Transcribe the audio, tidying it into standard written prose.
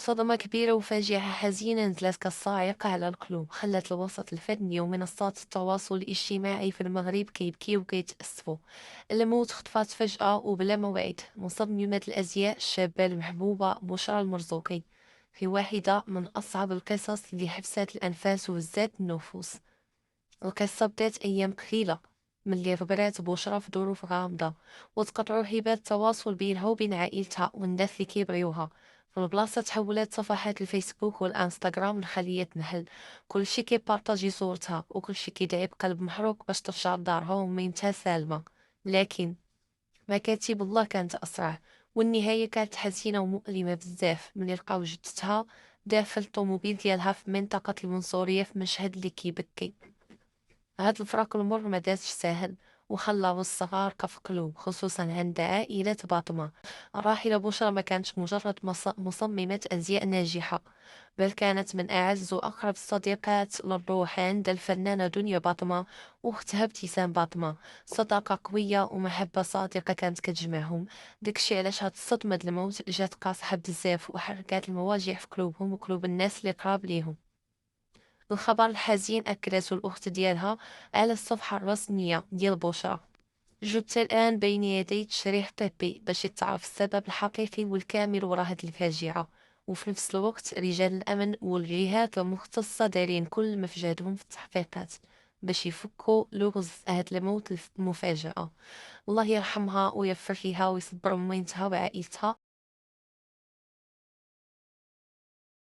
صدمة كبيرة وفاجعة حزينة نزلت كالصاعقة على القلوب، خلت الوسط الفني ومنصات التواصل الاجتماعي في المغرب كيبكيو وكيتأسفوا. الموت خطفات فجأة وبلا موعد مصممة الأزياء الشابة المحبوبة بشرى المرزوقي، في واحدة من أصعب القصص اللي حبست الأنفاس وهزات النفوس. القصة بدات أيام قليلة ملي ربرات بشرى في ظروف غامضة، وتقطعوا حبال التواصل بينها وبين عائلتها والناس اللي كيبغيوها. في البلاصة تحولت صفحات الفيسبوك والانستغرام لخلية نحل، كلشي كيبارطاجي صورتها وكلشي كيدعي بقلب محروق باش ترجع لدارها وميمتها سالمة. لكن مكاتب الله كانت أسرع، والنهاية كانت حزينة ومؤلمة بزاف ملي لقاو جثتها دافة الطوموبيل ديالها في منطقة المنصورية في مشهد اللي كيبكي. هاد الفراق المر ما دازش ساهل، وخلى الصغار كف قلوب خصوصا عند عائلة باطمة. الراحلة بشرى ما كانتش مجرد مصممة أزياء ناجحة، بل كانت من أعز وأقرب الصديقات للروح عند الفنانة دنيا باطمة وأختها ابتسام باطمة. صداقة قوية ومحبة صادقة كانت كتجمعهم. داكشي علاش هاد الصدمة د الموت جات قاصحة بزاف وحركات المواجع في قلوبهم وقلوب الناس اللي قراب ليهم. الخبر الحزين أكدته الأخت ديالها على الصفحة الرسمية ديال بوشرا. جبت الآن بين يدي تشريح طبي باش يتعرف السبب الحقيقي والكامل وراء هاد الفاجعة، وفي نفس الوقت رجال الأمن والجهات المختصة دايرين كل ما في جهدهم في التحقيقات باش يفكوا لغز هاد الموت المفاجأة. الله يرحمها ويغفر ليها ويصبر ميتها وعائلتها.